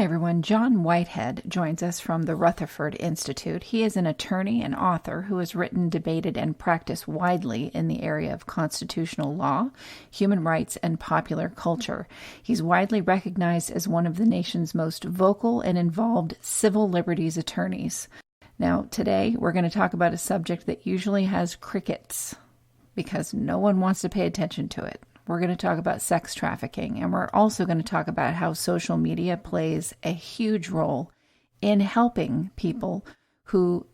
Hi, everyone. John Whitehead joins us from the Rutherford Institute. He is an attorney and author who has written, debated, and practiced widely in the area of constitutional law, human rights, and popular culture. He's widely recognized as one of the nation's most vocal and involved civil liberties attorneys. Now, today, we're going to talk about a subject that usually has crickets because no one wants to pay attention to it. We're going to talk about sex trafficking, and we're also going to talk about how social media plays a huge role in helping people who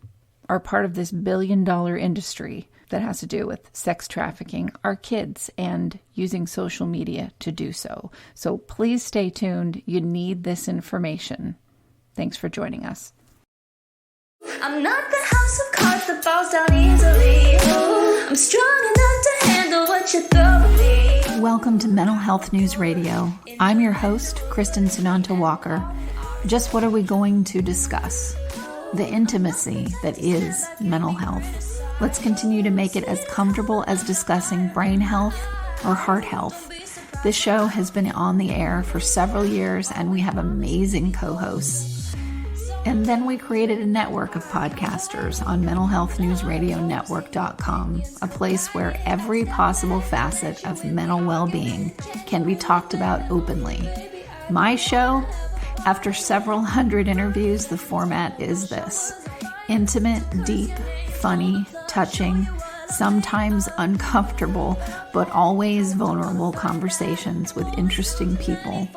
are part of this billion-dollar industry that has to do with sex trafficking, our kids, and using social media to do so. So please stay tuned. You need this information. Thanks for joining us. I'm not the house of cards that falls down easily. I'm strong enough to handle what you throw at me. Welcome to Mental Health News Radio. I'm your host, Kristin Sunanta Walker. Just what are we going to discuss? The intimacy that is mental health. Let's continue to make it as comfortable as discussing brain health or heart health. This show has been on the air for several years, and we have amazing co-hosts. And then we created a network of podcasters on mentalhealthnewsradionetwork.com, a place where every possible facet of mental well-being can be talked about openly. My show, after several hundred interviews, the format is this: intimate, deep, funny, touching, sometimes uncomfortable, but always vulnerable conversations with interesting people.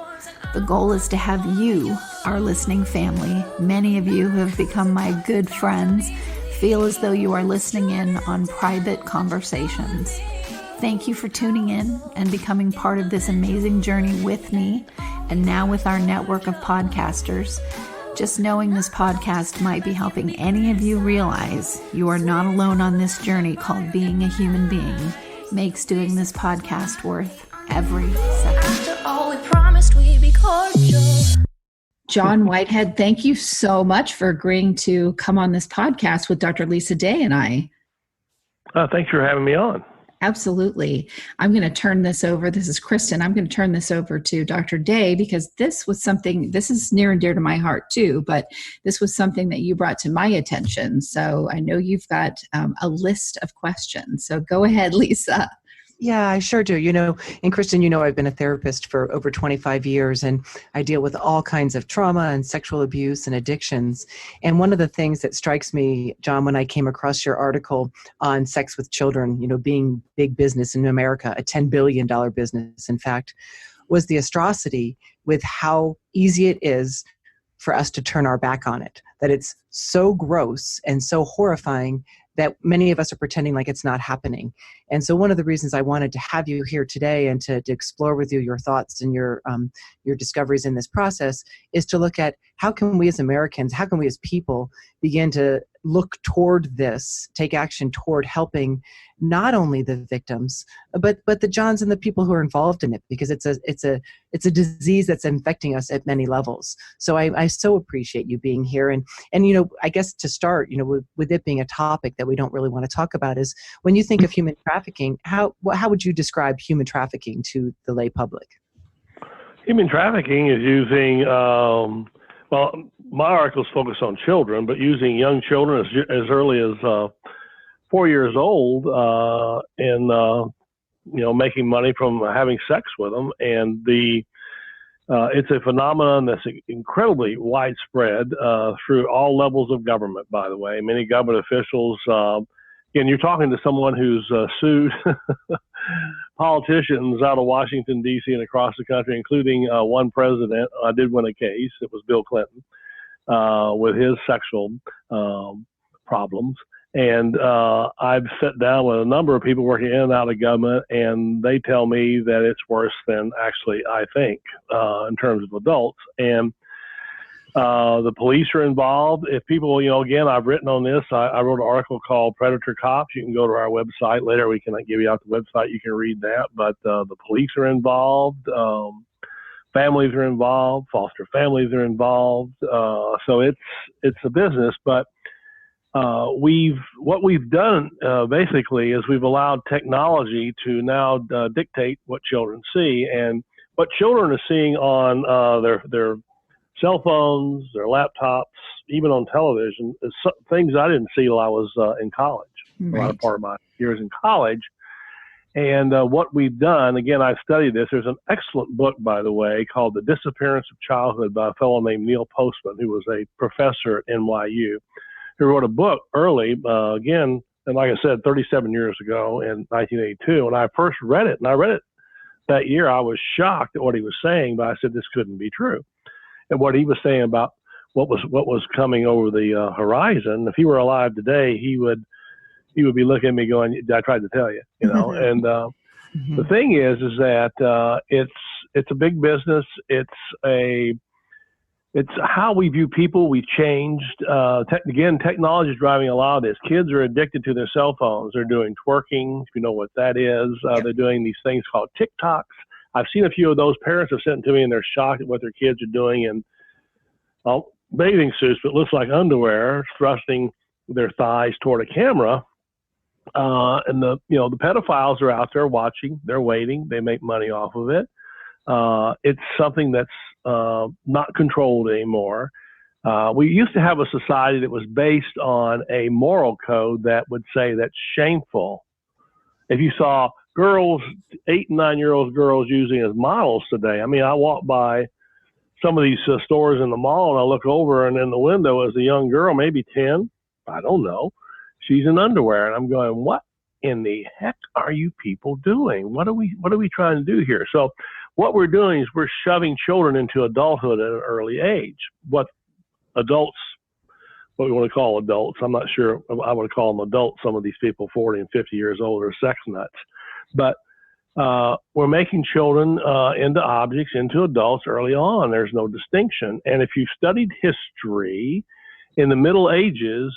The goal is to have you, our listening family, many of you who have become my good friends, feel as though you are listening in on private conversations. Thank you for tuning in and becoming part of this amazing journey with me, and now with our network of podcasters. Just knowing this podcast might be helping any of you realize you are not alone on this journey called being a human being makes doing this podcast worth every second. After all we promised, we'd be cordial. John Whitehead, thank you so much for agreeing to come on this podcast with Dr. Lisa Day and I. Thanks for having me on. Absolutely. I'm going to turn this over. This is Kristin. I'm going to turn this over to Dr. Day because this is near and dear to my heart too, but this was something that you brought to my attention. So I know you've got a list of questions. So go ahead, Lisa. Yeah, I sure do. And Kristin, I've been a therapist for over 25 years, and I deal with all kinds of trauma and sexual abuse and addictions. And one of the things that strikes me, John, when I came across your article on sex with children, being big business in America, a $10 billion business, in fact, was the atrocity with how easy it is for us to turn our back on it, that it's so gross and so horrifying that many of us are pretending like it's not happening. And so one of the reasons I wanted to have you here today and to explore with you your thoughts and your discoveries in this process is to look at how can we as Americans, how can we as people begin to look toward this, take action toward helping not only the victims, but the Johns and the people who are involved in it, because it's a disease that's infecting us at many levels. So I so appreciate you being here. And I guess to start, with it being a topic that we don't really want to talk about, is when you think of human trafficking, how would you describe human trafficking to the lay public? Human trafficking is using, my articles focus on children, but using young children as early as 4 years old and making money from having sex with them. And it's a phenomenon that's incredibly widespread through all levels of government, by the way. Many government officials, again, you're talking to someone who's sued politicians out of Washington, D.C. and across the country, including one president. I did win a case. It was Bill Clinton with his sexual problems. And I've sat down with a number of people working in and out of government, and they tell me that it's worse than actually I think in terms of adults. And the police are involved. If people, again, I've written on this. I wrote an article called Predator Cops. You can go to our website later. We can give you out the website. You can read that. But the police are involved. Families are involved. Foster families are involved. So it's a business. But what we've done basically is we've allowed technology to now dictate what children see, and what children are seeing on their cell phones, their laptops, even on television. It's things I didn't see till I was in college. Right. A lot of part of my years in college. And what we've done, again, I studied this. There's an excellent book, by the way, called The Disappearance of Childhood by a fellow named Neil Postman, who was a professor at NYU, who wrote a book early, again, and like I said, 37 years ago in 1982. And I first read it, and I read it that year. I was shocked at what he was saying, but I said this couldn't be true. And what he was saying about what was coming over the horizon, if he were alive today, he would be looking at me going, I tried to tell you, you know. And the thing is that it's a big business. It's how we view people. We've changed. Again, technology is driving a lot of this. Kids are addicted to their cell phones. They're doing twerking, if you know what that is. They're doing these things called TikToks. I've seen a few of those. Parents have sent them to me, and they're shocked at what their kids are doing in bathing suits, but it looks like underwear, thrusting their thighs toward a camera. And the pedophiles are out there watching. They're waiting. They make money off of it. It's something that's not controlled anymore. We used to have a society that was based on a moral code that would say that's shameful. If you saw girls, 8 and 9-year-old girls using as models today, I mean, I walk by some of these stores in the mall and I look over, and in the window is a young girl, maybe 10, I don't know. She's in underwear, and I'm going, what in the heck are you people doing? What are we trying to do here? So what we're doing is we're shoving children into adulthood at an early age. What we want to call adults, I'm not sure I would call them adults. Some of these people 40 and 50 years old are sex nuts. But we're making children into objects, into adults early on. There's no distinction. And if you've studied history, in the Middle Ages,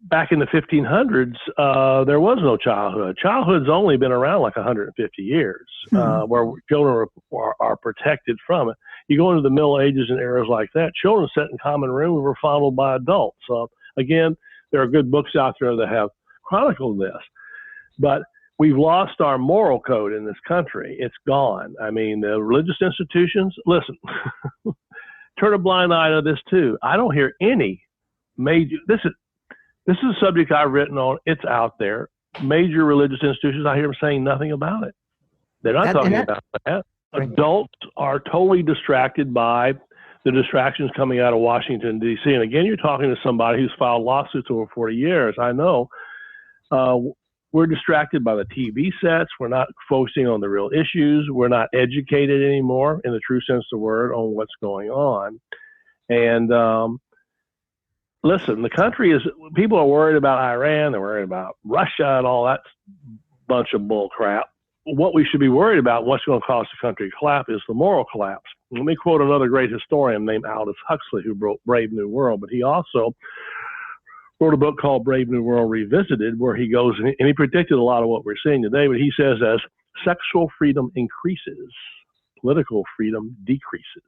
back in the 1500s, there was no childhood. Childhood's only been around like 150 years, where children are protected from it. You go into the Middle Ages and eras like that, children sat in common rooms were fondled by adults. Again, there are good books out there that have chronicled this. But we've lost our moral code in this country. It's gone. I mean, the religious institutions, listen, turn a blind eye to this too. I don't hear any major, this is a subject I've written on. It's out there. Major religious institutions, I hear them saying nothing about it. They're not talking about that. Right. Adults are totally distracted by the distractions coming out of Washington, D.C. And again, you're talking to somebody who's filed lawsuits over 40 years. I know. We're distracted by the TV sets. We're not focusing on the real issues. We're not educated anymore, in the true sense of the word, on what's going on. And listen, the country is, people are worried about Iran, they're worried about Russia and all that bunch of bull crap. What we should be worried about, what's going to cause the country to collapse, is the moral collapse. Let me quote another great historian named Aldous Huxley, who wrote Brave New World, but he also wrote a book called Brave New World Revisited, where he goes, and he predicted a lot of what we're seeing today, but he says, as sexual freedom increases, political freedom decreases.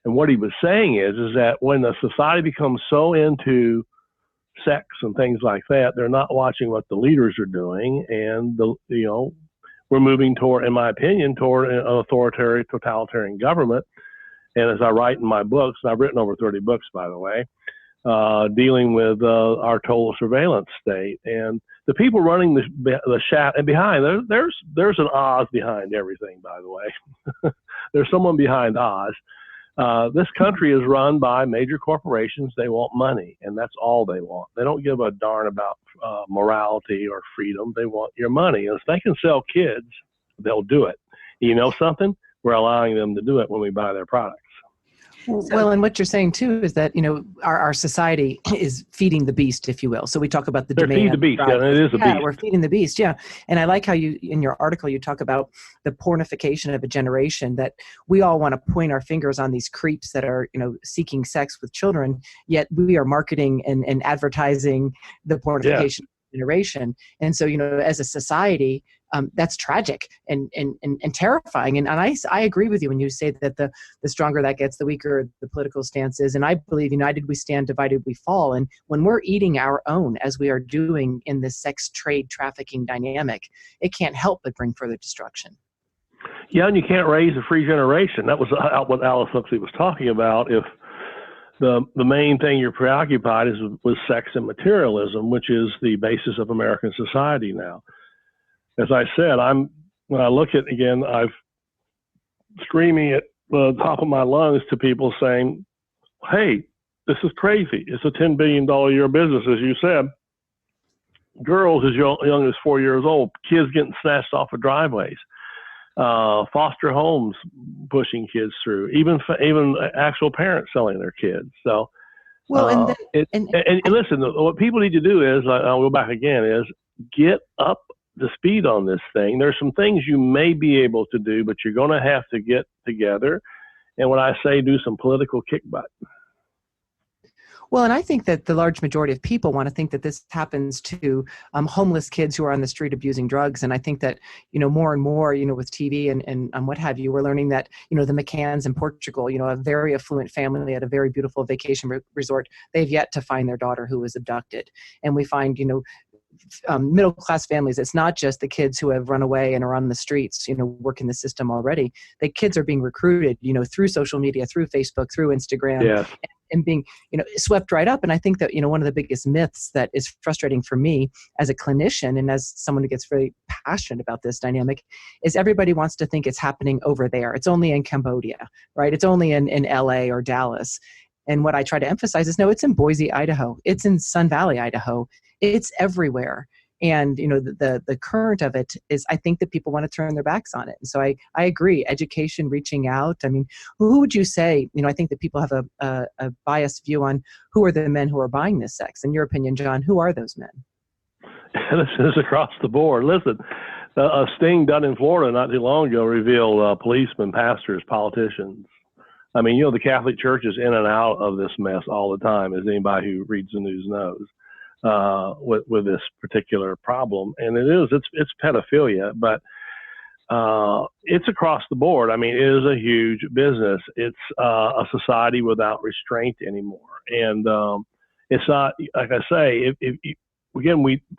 And what he was saying is that when the society becomes so into sex and things like that, they're not watching what the leaders are doing. And, we're moving toward, in my opinion, toward an authoritarian, totalitarian government. And as I write in my books, and I've written over 30 books, by the way, dealing with our total surveillance state. And the people running the shaft, and behind, there's an Oz behind everything, by the way. There's someone behind Oz. This country is run by major corporations. They want money, and that's all they want. They don't give a darn about morality or freedom. They want your money. And if they can sell kids, they'll do it. You know something? We're allowing them to do it when we buy their products. Well, and what you're saying too is that, our society is feeding the beast, if you will. So we talk about the demand. Feed the beast, yeah, it is a beast. Yeah, we're feeding the beast, yeah. And I like how you, in your article, you talk about the pornification of a generation, that we all want to point our fingers on these creeps that are, seeking sex with children, yet we are marketing and advertising the pornification generation. And so, as a society, that's tragic and terrifying. And I agree with you when you say that the stronger that gets, the weaker the political stance is. And I believe united we stand, divided we fall. And when we're eating our own, as we are doing in this sex trade trafficking dynamic, it can't help but bring further destruction. Yeah, and you can't raise a free generation. That was what Alice Huxley was talking about. If the main thing you're preoccupied is with sex and materialism, which is the basis of American society now. As I said, when I look at, again, I'm screaming at the top of my lungs to people saying, hey, this is crazy. It's a $10 billion a year business, as you said. Girls as young as 4 years old, kids getting snatched off of driveways, foster homes pushing kids through, even actual parents selling their kids. So, well, and listen, what people need to do is, I'll go back again, is get up to speed on this thing. There's some things you may be able to do, but you're going to have to get together. And when I say do some political kick butt. Well, and I think that the large majority of people want to think that this happens to homeless kids who are on the street abusing drugs. And I think that, more and more, with TV and what have you, we're learning that, the McCanns in Portugal, a very affluent family at a very beautiful vacation resort, they've yet to find their daughter who was abducted. And we find, middle-class families, it's not just the kids who have run away and are on the streets, work in the system already. The kids are being recruited, through social media, through Facebook, through Instagram, yes. and being, swept right up. And I think that, one of the biggest myths that is frustrating for me as a clinician and as someone who gets very passionate about this dynamic is everybody wants to think it's happening over there. It's only in Cambodia, right? It's only in LA or Dallas. And what I try to emphasize is, no, it's in Boise, Idaho. It's in Sun Valley, Idaho. It's everywhere. And, the current of it is, I think that people want to turn their backs on it. And so I agree. Education, reaching out. I mean, who would you say, I think that people have a biased view on who are the men who are buying this sex. In your opinion, John, who are those men? This is across the board. Listen, a sting done in Florida not too long ago revealed policemen, pastors, politicians. I mean, the Catholic Church is in and out of this mess all the time, as anybody who reads the news knows, with this particular problem. And it's pedophilia, but it's across the board. I mean, it is a huge business. It's a society without restraint anymore. And it's not, like I say,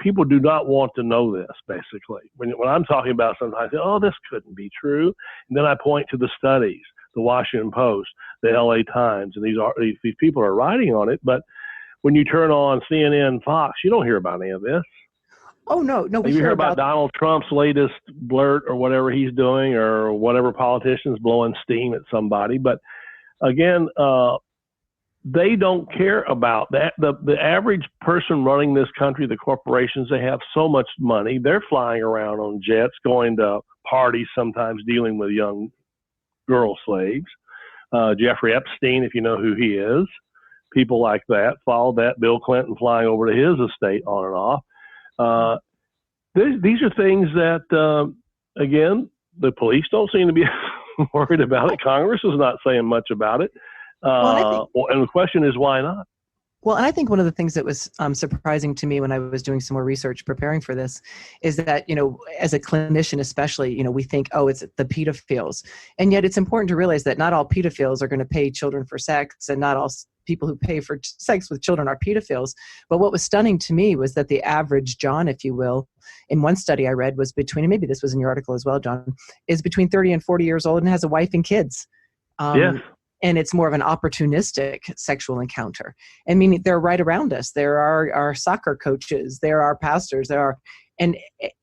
people do not want to know this, basically. When I'm talking about something, I say, oh, this couldn't be true. And then I point to the studies, the Washington Post, the LA Times, and these people are writing on it. But when you turn on CNN, Fox, you don't hear about any of this. Oh, no. You hear about Donald Trump's latest blurt or whatever he's doing, or whatever politician's blowing steam at somebody. But again, they don't care about that. The average person running this country, the corporations, they have so much money. They're flying around on jets, going to parties, sometimes dealing with young girl slaves. Jeffrey Epstein, if you know who he is, people like that. Followed that, Bill Clinton flying over to his estate on and off. These are things that, again, the police don't seem to be worried about it. Congress is not saying much about it. And the question is, why not? Well, and I think one of the things that was surprising to me when I was doing some more research preparing for this is that, as a clinician especially, we think, oh, it's the pedophiles. And yet it's important to realize that not all pedophiles are going to pay children for sex, and not all people who pay for sex with children are pedophiles. But what was stunning to me was that the average John, if you will, in one study I read was between, and maybe this was in your article as well, John, is between 30 and 40 years old and has a wife and kids. Yes. And it's more of an opportunistic sexual encounter. I mean, they're right around us. There are our soccer coaches, there are pastors, and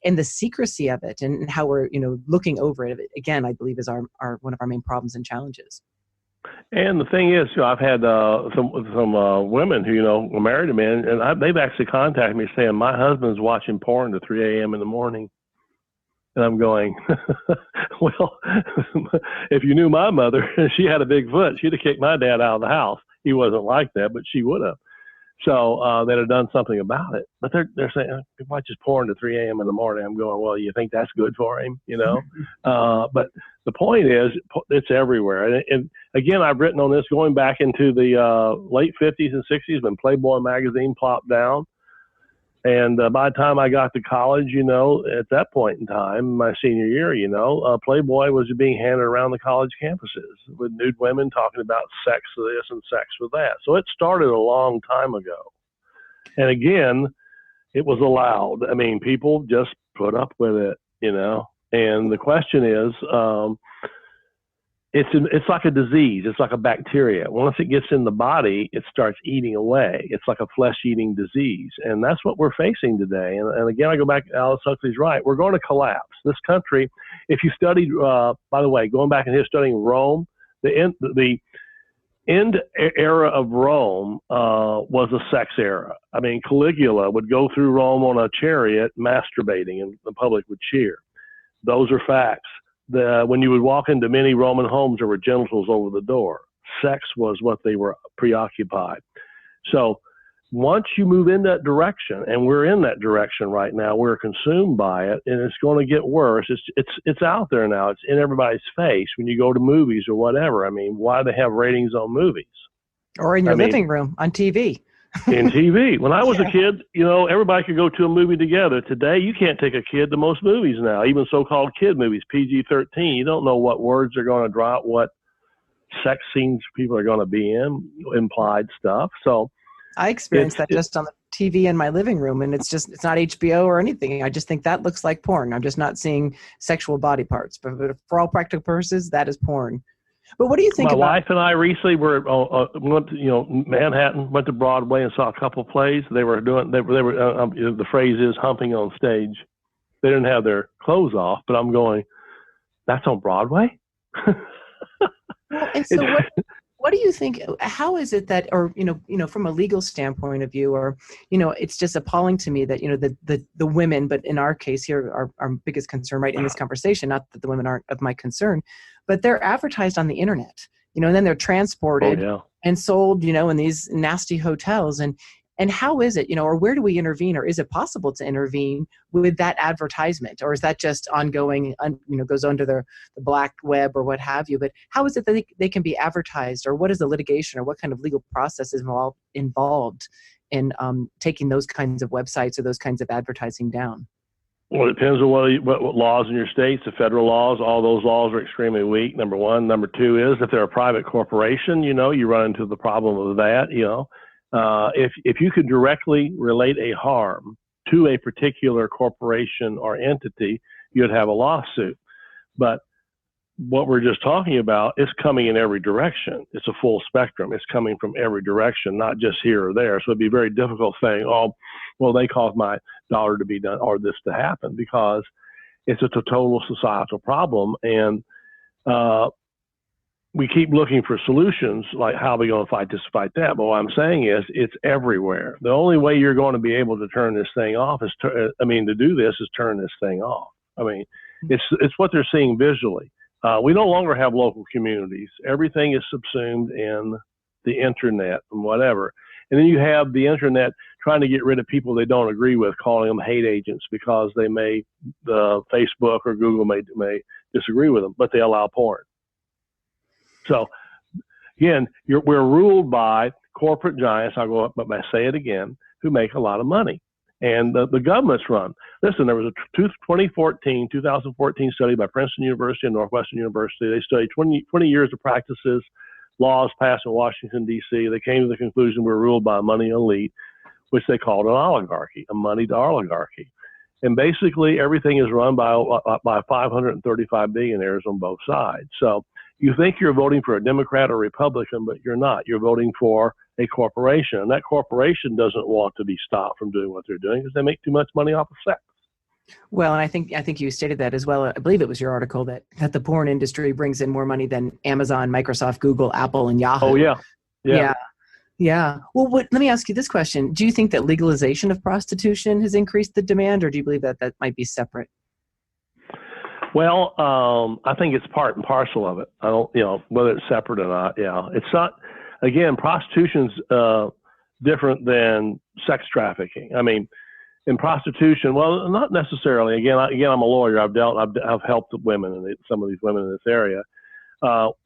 the secrecy of it and how we're, looking over it, again, I believe is our one of our main problems and challenges. And the thing is, I've had some women who, were married to men, and they've actually contacted me saying, my husband's watching porn to 3 a.m. in the morning. And I'm going, well, if you knew my mother, she had a big foot. She'd have kicked my dad out of the house. He wasn't like that, but she would have. So they'd have done something about it. But they're saying, he watches porn to 3 a.m. in the morning. I'm going, well, you think that's good for him, But the point is, it's everywhere. And again, I've written on this going back into the late 50s and 60s when Playboy magazine plopped down. And by the time I got to college, at that point in time, my senior year, Playboy was being handed around the college campuses with nude women talking about sex with this and sex with that. So it started a long time ago. And again, it was allowed. I mean, people just put up with it, And the question is, it's like a disease. It's like a bacteria. Once it gets in the body, it starts eating away. It's like a flesh-eating disease. And that's what we're facing today. And again, I go back, Aldous Huxley's right. We're going to collapse. This country, if you studied, by the way, going back and studying Rome, the end era of Rome was a sex era. I mean, Caligula would go through Rome on a chariot masturbating, and the public would cheer. Those are facts. When you would walk into many Roman homes, there were genitals over the door. Sex was what they were preoccupied. So once you move in that direction, and we're in that direction right now, we're consumed by it, and it's going to get worse. It's out there now. It's in everybody's face when you go to movies or whatever. I mean, why do they have ratings on movies? Or in your living room on TV. In TV. When I was a kid, everybody could go to a movie together. Today, you can't take a kid to most movies now, even so-called kid movies, PG-13. You don't know what words they're going to drop, what sex scenes people are going to be in, implied stuff. So I experienced that just on the TV in my living room, and it's not HBO or anything. I just think that looks like porn. I'm just not seeing sexual body parts. But for all practical purposes, that is porn. But what do you think My wife and I recently went to, Manhattan, went to Broadway and saw a couple plays. They were the phrase is humping on stage. They didn't have their clothes off, but I'm going, that's on Broadway? Well, and so what do you think, how is it that, or, from a legal standpoint of view, or, it's just appalling to me that, the women, but in our case here, our biggest concern right in this conversation, not that the women aren't of my concern, but they're advertised on the internet, and then they're transported and sold, in these nasty hotels. And how is it, or where do we intervene, or is it possible to intervene with that advertisement, or is that just ongoing, goes under the black web or what have you? But how is it that they can be advertised, or what is the litigation, or what kind of legal process is involved in taking those kinds of websites or those kinds of advertising down? Well, it depends on what laws in your states. The federal laws, all those laws are extremely weak, number one. Number two is if they're a private corporation, you run into the problem of that, If you could directly relate a harm to a particular corporation or entity, you'd have a lawsuit. But what we're just talking about is coming in every direction. It's a full spectrum. It's coming from every direction, not just here or there. So it'd be very difficult saying, oh, well, they caused my daughter to be done or this to happen, because it's a total societal problem. And we keep looking for solutions, like how are we going to fight this, fight that? But what I'm saying is it's everywhere. The only way you're going to be able to turn this thing off is, to do this is turn this thing off. I mean, it's what they're seeing visually. We no longer have local communities. Everything is subsumed in the internet and whatever. And then you have the internet trying to get rid of people they don't agree with, calling them hate agents because Facebook or Google may disagree with them, but they allow porn. So again, we're ruled by corporate giants, I'll go up, but I say it again, who make a lot of money. And the government's run. Listen, there was a 2014 study by Princeton University and Northwestern University. They studied 20 years of practices, laws passed in Washington, D.C. They came to the conclusion we're ruled by a money elite, which they called an oligarchy, a moneyed oligarchy. And basically everything is run by 535 billionaires on both sides. So you think you're voting for a Democrat or Republican, but you're not. You're voting for a corporation. And that corporation doesn't want to be stopped from doing what they're doing because they make too much money off of sex. Well, and I think you stated that as well. I believe it was your article that the porn industry brings in more money than Amazon, Microsoft, Google, Apple, and Yahoo. Oh, yeah. Yeah. Well, let me ask you this question. Do you think that legalization of prostitution has increased the demand, or do you believe that might be separate? Well, I think it's part and parcel of it. I don't, whether it's separate or not. Yeah, it's not. Again, prostitution's different than sex trafficking. I mean, in prostitution, well, not necessarily. Again, I'm a lawyer. I've helped women some of these women in this area.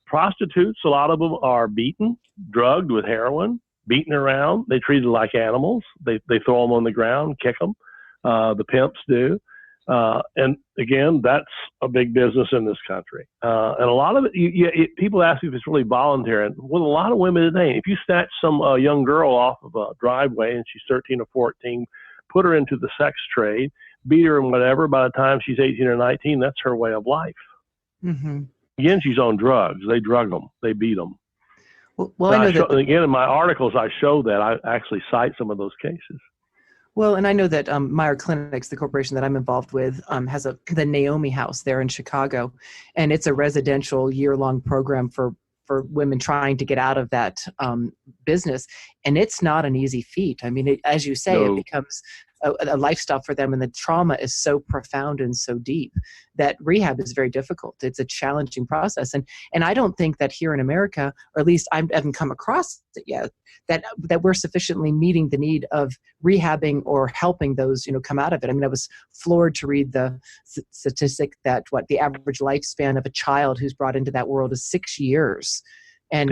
Prostitutes, a lot of them are beaten, drugged with heroin, beaten around. They treated like animals. They throw them on the ground, kick them. The pimps do. And again, that's a big business in this country. And a lot of it, people ask me if it's really voluntary. And with a lot of women today, if you snatch some young girl off of a driveway and she's 13 or 14, put her into the sex trade, beat her and whatever. By the time she's 18 or 19, that's her way of life. Mm-hmm. Again, she's on drugs. They drug them. They beat them. Well, I know that. Again, in my articles, I show that. I actually cite some of those cases. Well, and I know that Meyer Clinics, the corporation that I'm involved with, has the Naomi House there in Chicago, and it's a residential year-long program for women trying to get out of that business, and it's not an easy feat. I mean, as you say, it becomes a lifestyle for them, and the trauma is so profound and so deep that rehab is very difficult. It's a challenging process, and I don't think that here in America, or at least I haven't come across it yet, that we're sufficiently meeting the need of rehabbing or helping those come out of it. I mean, I was floored to read the statistic that the average lifespan of a child who's brought into that world is 6 years, and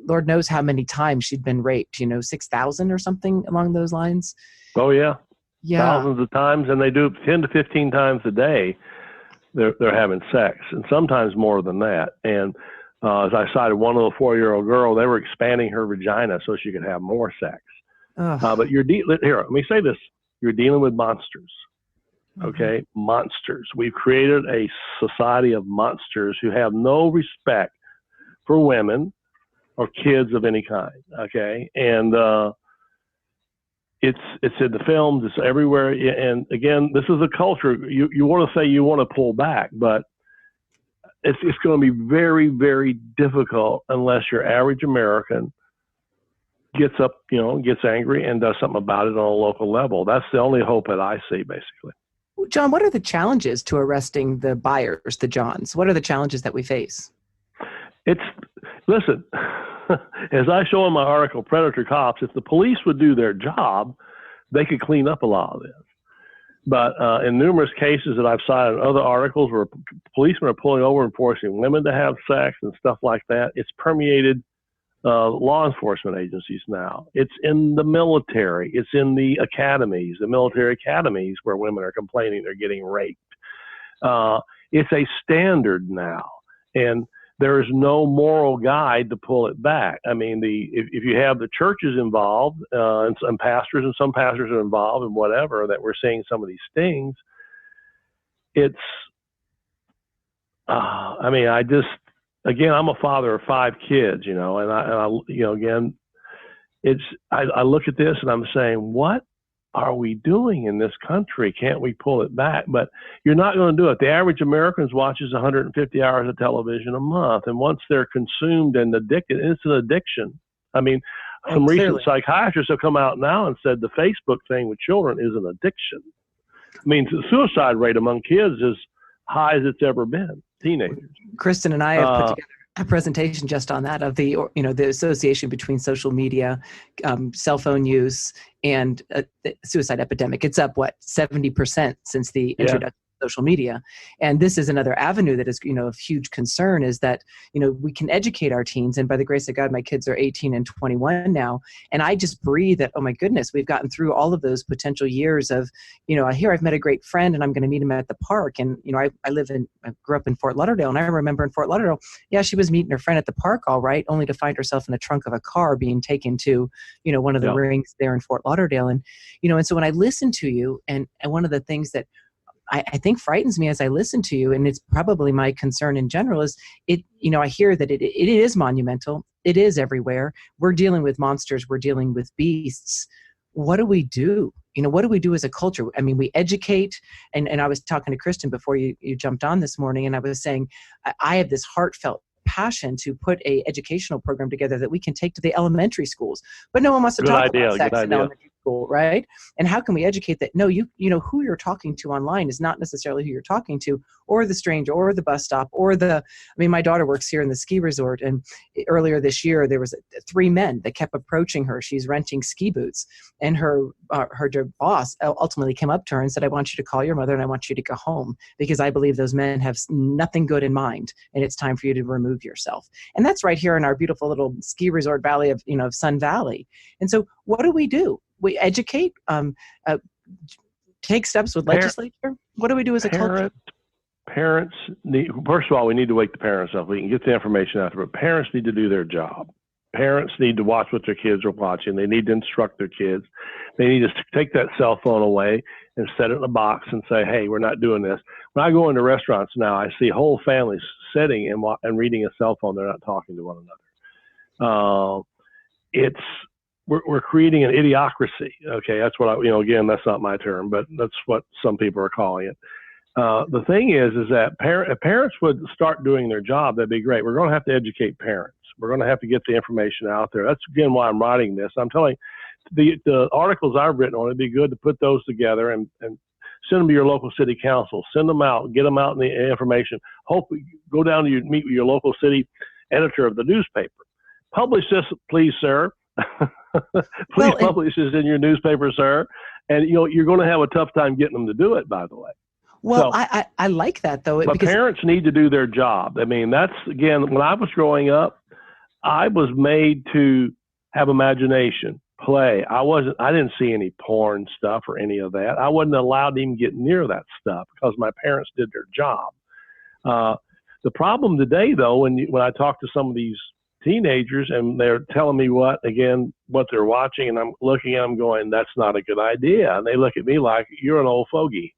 Lord knows how many times she'd been raped. 6,000 or something along those lines. Oh yeah, yeah, thousands of times, and they do 10 to 15 times a day. They're having sex, and sometimes more than that. And as I cited, one little 4-year-old girl, they were expanding her vagina so she could have more sex. But here, let me say this: you're dealing with monsters. Okay, monsters. We've created a society of monsters who have no respect for women or kids of any kind. Okay, and it's in the films, it's everywhere. And again, this is a culture. You want to say you want to pull back, but it's going to be very, very difficult unless your average American gets up, gets angry and does something about it on a local level. That's the only hope that I see, basically. John, what are the challenges to arresting the buyers, the Johns? What are the challenges that we face? Listen, as I show in my article, Predator Cops, if the police would do their job, they could clean up a lot of this. But in numerous cases that I've cited in other articles where policemen are pulling over and forcing women to have sex and stuff like that, it's permeated law enforcement agencies now. It's in the military. It's in the academies, the military academies where women are complaining they're getting raped. It's a standard now. And there is no moral guide to pull it back. I mean, if you have the churches involved and some pastors are involved in whatever, that we're seeing some of these things, again, I'm a father of 5 kids, and again, I look at this and I'm saying, what are we doing in this country? Can't we pull it back? But you're not going to do it. The average American watches 150 hours of television a month. And once they're consumed and addicted, it's an addiction. I mean, some recent psychiatrists have come out now and said the Facebook thing with children is an addiction. I mean, the suicide rate among kids is high as it's ever been, teenagers. Kristin and I have put together a presentation just on that, of the association between social media, cell phone use, and the suicide epidemic. It's up 70% since the introduction of social media. And this is another avenue that is of huge concern, is that we can educate our teens, and by the grace of God, my kids are 18 and 21 now, and I just breathe that, oh my goodness, we've gotten through all of those potential years of here I've met a great friend and I'm going to meet him at the park, and I grew up in Fort Lauderdale, and I remember in Fort Lauderdale, she was meeting her friend at the park, all right, only to find herself in the trunk of a car being taken to one of the rings there in Fort Lauderdale. And and so when I listen to you, and one of the things that I think frightens me as I listen to you, and it's probably my concern in general, is I hear that it is monumental. It is everywhere. We're dealing with monsters. We're dealing with beasts. What do we do? What do we do as a culture? I mean, we educate, and I was talking to Kristin before you jumped on this morning, and I was saying, I have this heartfelt passion to put a educational program together that we can take to the elementary schools, but no one wants to talk about sex in elementary school, right? And how can we educate that? No, who you're talking to online is not necessarily who you're talking to, or the stranger, or the bus stop, or my daughter works here in the ski resort, and earlier this year there was 3 men that kept approaching her. She's renting ski boots, and her boss ultimately came up to her and said, I want you to call your mother and I want you to go home, because I believe those men have nothing good in mind, and it's time for you to remove yourself. And that's right here in our beautiful little ski resort valley of Sun Valley. And so what do? We educate, take steps with legislature. What do we do as a culture? Parents need, first of all, we need to wake the parents up. We can get the information out there, but parents need to do their job. parents need to watch what their kids are watching. They need to instruct their kids. They need to take that cell phone away and set it in a box and say, hey, we're not doing this. When I go into restaurants now, I see whole families sitting and reading a cell phone. They're not talking to one another. We're creating an idiocracy. Okay, that's what again, that's not my term, but that's what some people are calling it. The thing is that if parents would start doing their job, that'd be great. We're going to have to educate parents. We're going to have to get the information out there. That's, again, why I'm writing this. I'm telling you, the articles I've written on, it'd be good to put those together and send them to your local city council. Send them out, get them out in the information. Go down to meet with your local city editor of the newspaper. Publish this, please, sir. Please publish this in your newspaper, sir. And you're going to have a tough time getting them to do it, by the way. Well, so, I like that, though. But parents need to do their job. I mean, that's, again, when I was growing up, I was made to have imagination, play. I didn't see any porn stuff or any of that. I wasn't allowed to even get near that stuff because my parents did their job. The problem today, though, when I talk to some of these teenagers and they're telling me what they're watching, and I'm looking at them going, that's not a good idea. And they look at me like, you're an old fogey.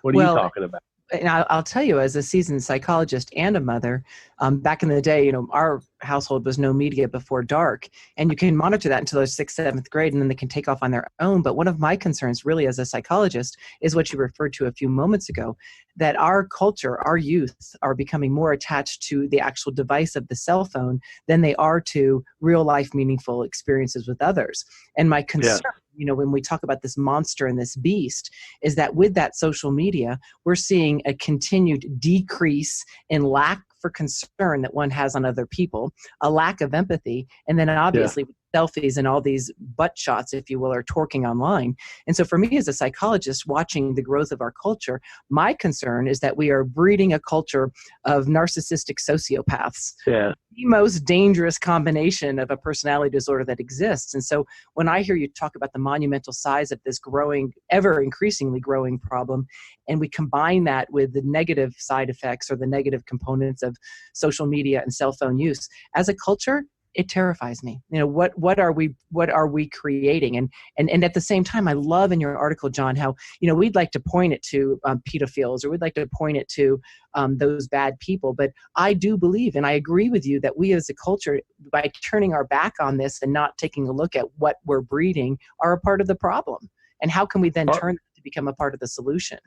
What are you talking about? And I'll tell you, as a seasoned psychologist and a mother, back in the day, our household was no media before dark, and you can monitor that until they're 6th, 7th grade, and then they can take off on their own. But one of my concerns really as a psychologist is what you referred to a few moments ago, that our culture, our youth are becoming more attached to the actual device of the cell phone than they are to real life meaningful experiences with others. And my concern, when we talk about this monster and this beast, is that with that social media, we're seeing a continued decrease in lack for concern that one has on other people, a lack of empathy, and then obviously selfies and all these butt shots, if you will, are twerking online. And so for me as a psychologist watching the growth of our culture, my concern is that we are breeding a culture of narcissistic sociopaths. Yeah. The most dangerous combination of a personality disorder that exists. And so when I hear you talk about the monumental size of this growing, ever increasingly growing problem, and we combine that with the negative side effects or the negative components of social media and cell phone use, as a culture, it terrifies me. What are we creating? And at the same time, I love in your article, John, how, we'd like to point it to pedophiles, or we'd like to point it to those bad people. But I do believe, and I agree with you, that we as a culture, by turning our back on this and not taking a look at what we're breeding, are a part of the problem. And how can we then turn it to become a part of the solution?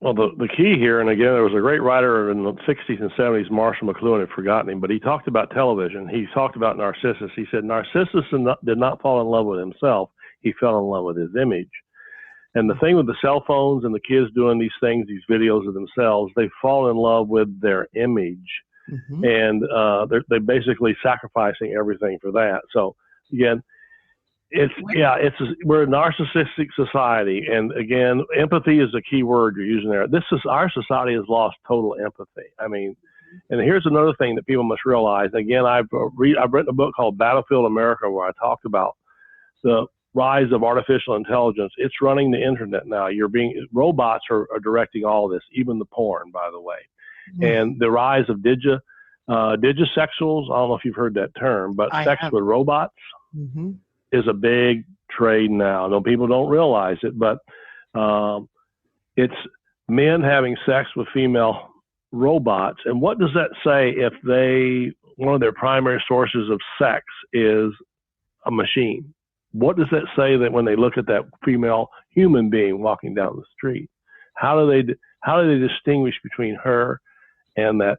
Well, the key here, and again, there was a great writer in the 60s and 70s, Marshall McLuhan, had forgotten him, but he talked about television. He talked about Narcissus. He said Narcissus did not fall in love with himself. He fell in love with his image. And the thing with the cell phones and the kids doing these things, these videos of themselves, they fall in love with their image. Mm-hmm. And they're basically sacrificing everything for that. So, again, we're a narcissistic society, and again, empathy is a key word you're using there. Our society has lost total empathy. I mean, and here's another thing that people must realize. Again, I've written a book called Battlefield America, where I talked about the rise of artificial intelligence. It's running the internet now. Robots are directing all of this, even the porn, by the way. Mm-hmm. And the rise of digisexuals. I don't know if you've heard that term, but sex with robots. Mm-hmm. Is a big trade now. No, people don't realize it, but it's men having sex with female robots. And what does that say if one of their primary sources of sex is a machine? What does that say that when they look at that female human being walking down the street? How do they distinguish between her and that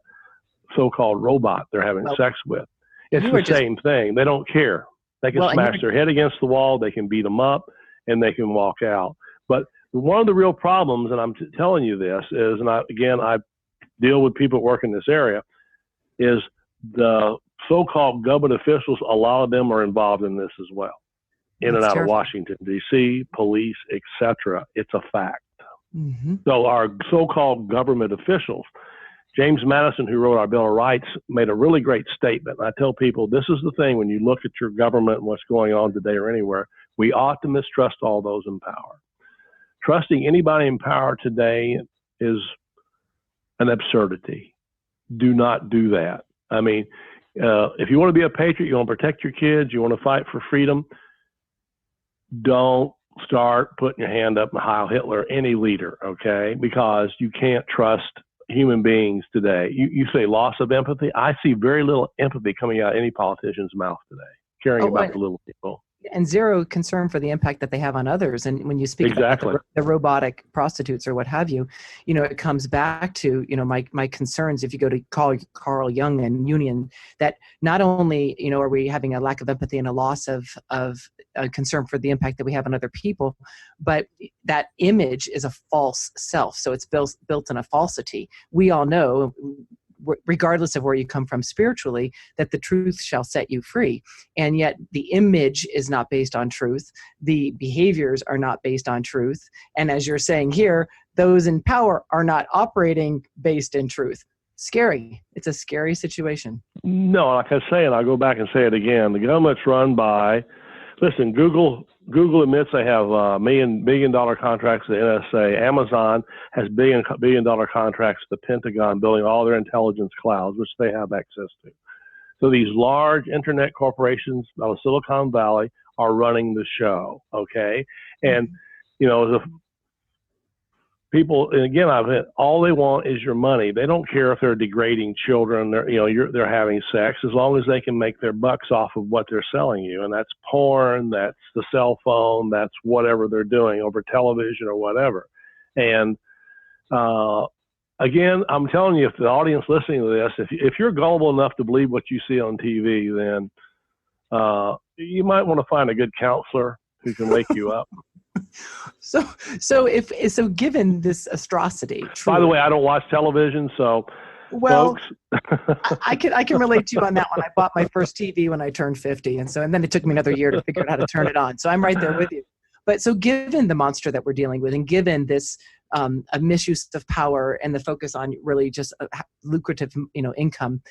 so-called robot they're having sex with? It's the same thing. They don't care. They can smash their head against the wall, they can beat them up, and they can walk out. But one of the real problems, and I'm telling you this, is, and I deal with people who work in this area, is the so-called government officials, a lot of them are involved in this as well. In and out of Washington, D.C., police, etc. It's a fact. Mm-hmm. So our so-called government officials, James Madison, who wrote our Bill of Rights, made a really great statement. I tell people, this is the thing, when you look at your government and what's going on today or anywhere, we ought to mistrust all those in power. Trusting anybody in power today is an absurdity. Do not do that. I mean, If you want to be a patriot, you want to protect your kids, you want to fight for freedom, don't start putting your hand up and Heil Hitler any leader, okay? Because you can't trust human beings today. You say loss of empathy. I see very little empathy coming out of any politician's mouth today, caring about the little people. And zero concern for the impact that they have on others. And when you speak about the robotic prostitutes or what have you, it comes back to, my concerns. If you go to Carl Jung and Union, that not only, are we having a lack of empathy and a loss of concern for the impact that we have on other people, but that image is a false self. So it's built in a falsity. We all know, regardless of where you come from spiritually, that the truth shall set you free. And yet the image is not based on truth. The behaviors are not based on truth. And as you're saying here, those in power are not operating based in truth. Scary. It's a scary situation. No, like I say, and I'll go back and say it again, the government's run by, listen, Google admits they have billion dollar contracts with the NSA. Amazon has billion dollar contracts with the Pentagon, building all their intelligence clouds, which they have access to. So these large internet corporations out of Silicon Valley are running the show, okay? And, the people, and again, all they want is your money. They don't care if they're degrading children, they're having sex, as long as they can make their bucks off of what they're selling you. And that's porn, that's the cell phone, that's whatever they're doing over television or whatever. And again, I'm telling you, if the audience listening to this, if you're gullible enough to believe what you see on TV, then you might want to find a good counselor who can wake you up. So given this atrocity, by the way, I don't watch television, so folks. I can relate to you on that one. I bought my first TV when I turned 50, and then it took me another year to figure out how to turn it on. So I'm right there with you. But so given the monster that we're dealing with, and given this a misuse of power and the focus on really just lucrative income,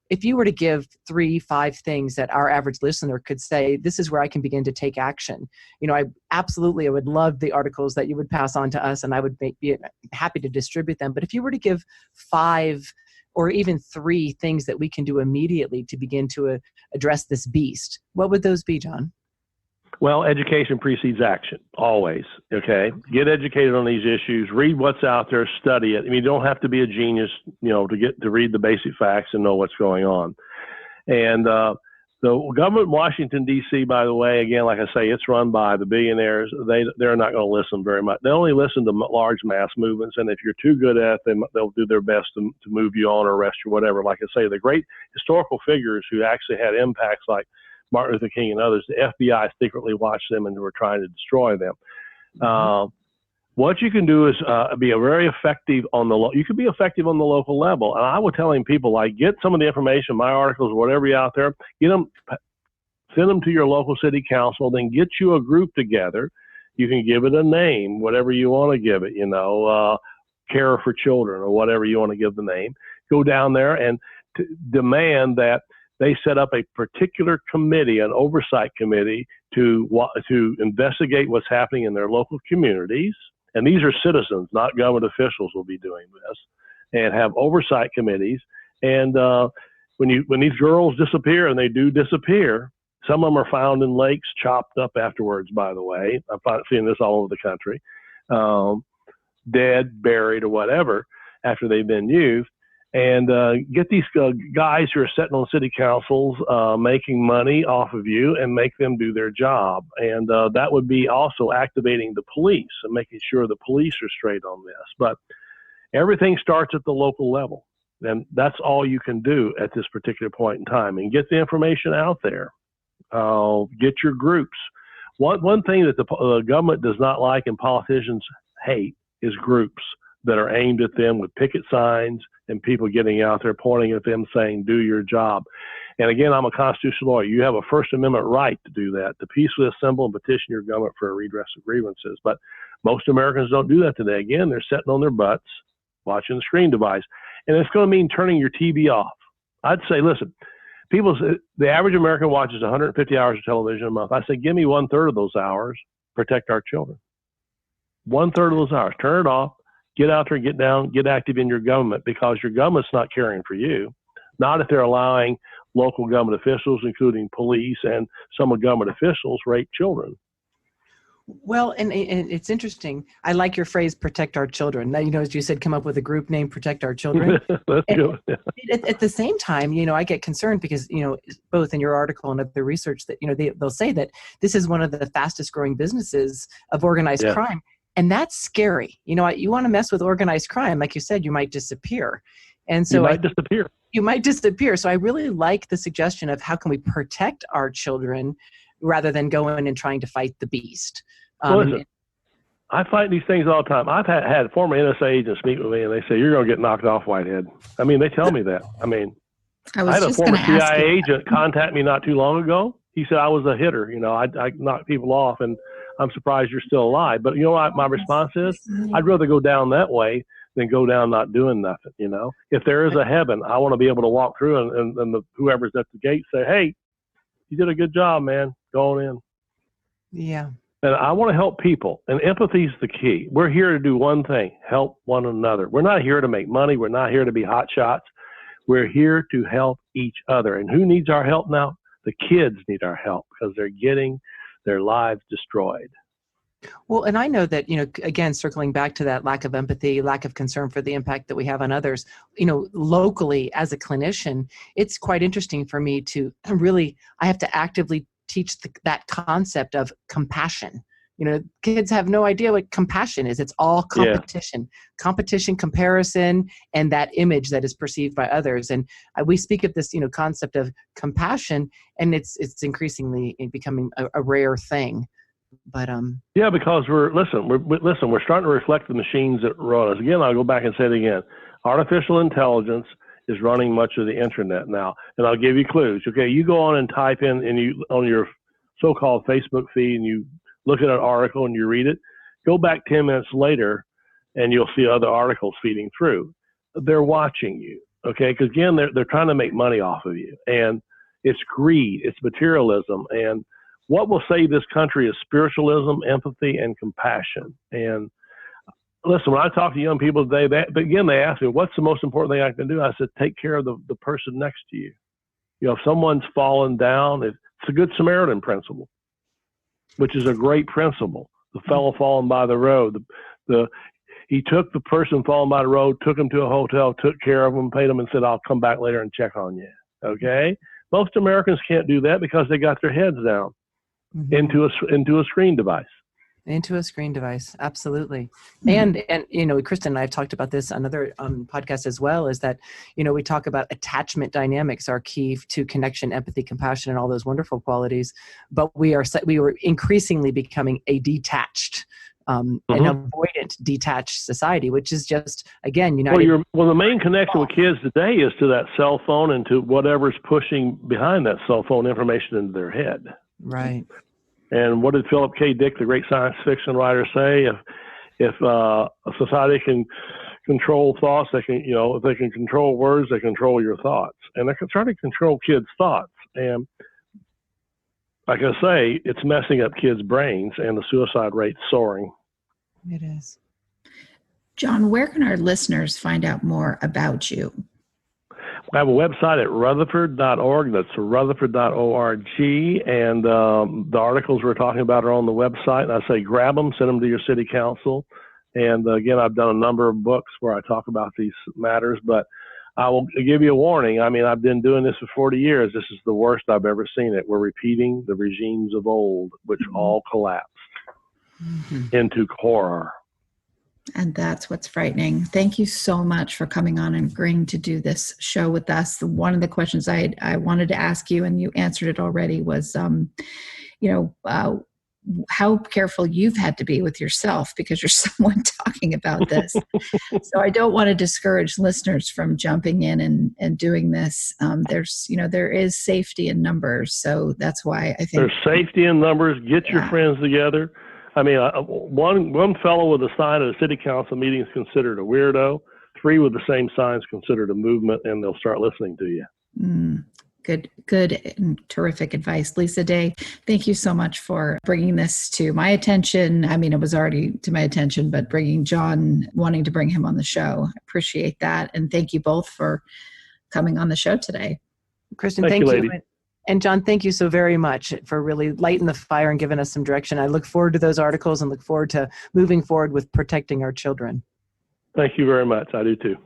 if you were to give 3-5 things that our average listener could say, this is where I can begin to take action. I would love the articles that you would pass on to us, and I would be happy to distribute them. But if you were to give 5 or even 3 things that we can do immediately to begin to address this beast, what would those be, John? Well, education precedes action, always, okay? Get educated on these issues, read what's out there, study it. You don't have to be a genius, to read the basic facts and know what's going on. And the government in Washington, D.C., by the way, again, like I say, it's run by the billionaires. They're not going to listen very much. They only listen to large mass movements, and if you're too good at it, they'll do their best to move you on or arrest you, whatever. Like I say, the great historical figures who actually had impacts like Martin Luther King and others, the FBI secretly watched them and were trying to destroy them. What you can do is be very effective you can be effective on the local level. And I would telling people, get some of the information, my articles, whatever you out there, send them to your local city council, then get you a group together. You can give it a name, whatever you want to give it, Care for Children or whatever you want to give the name. Go down there and demand that they set up a particular committee, an oversight committee, to investigate what's happening in their local communities. And these are citizens, not government officials, will be doing this, and have oversight committees. And when these girls disappear, and they do disappear, some of them are found in lakes, chopped up afterwards, by the way. I'm seeing this all over the country, dead, buried, or whatever, after they've been used. And get these guys who are sitting on city councils making money off of you, and make them do their job. And that would be also activating the police and making sure the police are straight on this. But everything starts at the local level, and that's all you can do at this particular point in time. And get the information out there. Get your groups. One thing that the government does not like and politicians hate is groups that are aimed at them with picket signs and people getting out there pointing at them saying, do your job. And again, I'm a constitutional lawyer. You have a First Amendment right to do that, to peacefully assemble and petition your government for a redress of grievances. But most Americans don't do that today. Again, they're sitting on their butts watching the screen device. And it's going to mean turning your TV off. I'd say, listen, the average American watches 150 hours of television a month. I say, give me 1/3 of those hours, protect our children. 1/3 of those hours, turn it off. Get out there, get down, get active in your government, because your government's not caring for you. Not if they're allowing local government officials, including police, and some of government officials rape children. Well, and it's interesting. I like your phrase, protect our children. Now, as you said, come up with a group name, Protect Our Children. That's good. At the same time, I get concerned because, both in your article and other research that, they'll say that this is one of the fastest growing businesses of organized crime. And that's scary. You want to mess with organized crime. Like you said, you might disappear. And so you might disappear. So I really like the suggestion of how can we protect our children rather than going and trying to fight the beast. Listen, I fight these things all the time. I've had former NSA agents meet with me, and they say, you're going to get knocked off, Whitehead. I mean, they tell me that. I mean, I had a former CIA agent contact me not too long ago. He said I was a hitter. I knocked people off, and I'm surprised you're still alive. But you know what my response is? I'd rather go down that way than go down not doing nothing. If there is a heaven, I want to be able to walk through and whoever's at the gate say, hey, you did a good job, man. Go on in. Yeah. And I want to help people, and empathy is the key. We're here to do one thing, help one another. We're not here to make money. We're not here to be hot shots. We're here to help each other. And who needs our help now? The kids need our help because they're getting their lives destroyed. Well, and I know that, again, circling back to that lack of empathy, lack of concern for the impact that we have on others, locally as a clinician, it's quite interesting for me to really, I have to actively teach that concept of compassion. Kids have no idea what compassion is. It's all competition, comparison, and that image that is perceived by others. And we speak of this, concept of compassion, and it's increasingly becoming a rare thing. But because we're starting to reflect the machines that run us. Again, I'll go back and say it again. Artificial intelligence is running much of the internet now, and I'll give you clues. Okay, you go on and type in, and you on your so-called Facebook feed, and you look at an article and you read it. Go back 10 minutes later, and you'll see other articles feeding through. They're watching you, okay? Because again, they're trying to make money off of you, and it's greed, it's materialism, and what will save this country is spiritualism, empathy, and compassion. And listen, when I talk to young people today, they ask me, what's the most important thing I can do? I said, take care of the person next to you. If someone's fallen down, it's a Good Samaritan principle, which is a great principle. The fellow falling by the road, he took the person falling by the road, took him to a hotel, took care of him, paid him, and said, I'll come back later and check on you. Okay? Most Americans can't do that because they got their heads down into a screen device. Into a screen device. Absolutely. And Kristin and I have talked about this on other podcasts as well, is that, we talk about attachment dynamics are key to connection, empathy, compassion, and all those wonderful qualities. But we were increasingly becoming a detached, an avoidant, detached society, which is just, again, united. Well, the main connection with kids today is to that cell phone and to whatever's pushing behind that cell phone information into their head. Right. And what did Philip K. Dick, the great science fiction writer, say? If a society can control thoughts, they can, if they can control words, they control your thoughts. And they can try to control kids' thoughts. And like I say, it's messing up kids' brains, and the suicide rate's soaring. It is. John, where can our listeners find out more about you? I have a website at rutherford.org. That's rutherford.org. And the articles we're talking about are on the website. And I say grab them, send them to your city council. And again, I've done a number of books where I talk about these matters. But I will give you a warning. I mean, I've been doing this for 40 years. This is the worst I've ever seen it. We're repeating the regimes of old, which all collapsed into horror. And that's what's frightening. Thank you so much for coming on and agreeing to do this show with us. One of the questions I wanted to ask you, and you answered it already, was, how careful you've had to be with yourself because you're someone talking about this. So I don't want to discourage listeners from jumping in and doing this. There is safety in numbers. So that's why I think there's safety in numbers. Get your friends together. I mean, one fellow with a sign at a city council meeting is considered a weirdo. 3 with the same sign is considered a movement, and they'll start listening to you. Good and terrific advice. Lisa Day, thank you so much for bringing this to my attention. I mean, it was already to my attention, but bringing John, wanting to bring him on the show. I appreciate that. And thank you both for coming on the show today. Kristin, thank you. And John, thank you so very much for really lighting the fire and giving us some direction. I look forward to those articles and look forward to moving forward with protecting our children. Thank you very much. I do too.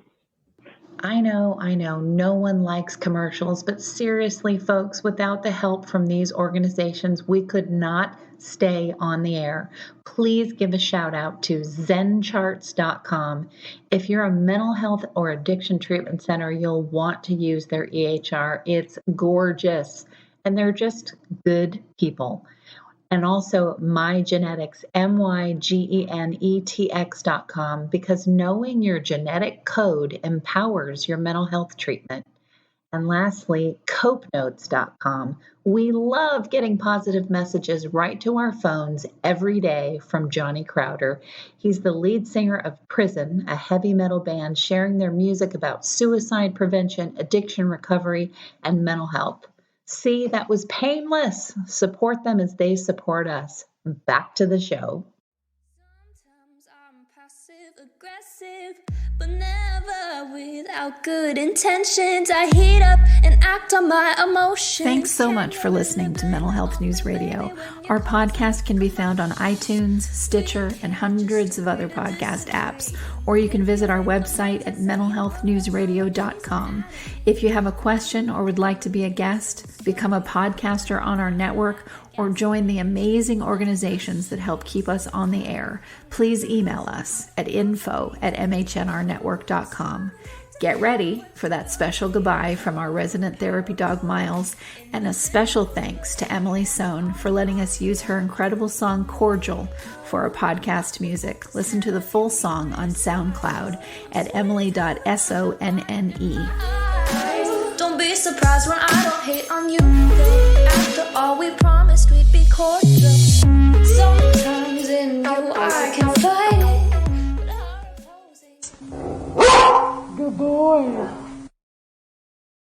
I know, no one likes commercials, but seriously, folks, without the help from these organizations, we could not stay on the air. Please give a shout out to zencharts.com. If you're a mental health or addiction treatment center, you'll want to use their EHR. It's gorgeous, and they're just good people. And also MyGenetics, MyGenetx.com, because knowing your genetic code empowers your mental health treatment. And lastly, CopeNotes.com. We love getting positive messages right to our phones every day from Johnny Crowder. He's the lead singer of Prison, a heavy metal band sharing their music about suicide prevention, addiction recovery, and mental health. See, that was painless. Support them as they support us. Back to the show. Sometimes I'm passive aggressive, but never without good intentions. I heat up and act on my emotions. Thanks so much for listening to Mental Health News Radio. Our podcast can be found on iTunes, Stitcher, and hundreds of other podcast apps, or you can visit our website at mentalhealthnewsradio.com. If you have a question or would like to be a guest, become a podcaster on our network, or join the amazing organizations that help keep us on the air, please email us at info@mhnrnetwork.com. Get ready for that special goodbye from our resident therapy dog, Miles, and a special thanks to Emily Sohn for letting us use her incredible song, Cordial, for our podcast music. Listen to the full song on SoundCloud at emily.sonne. Don't be surprised when I don't hate on you. After all, we promised we'd be cordial. Sometimes in you I can fight it. Good boy.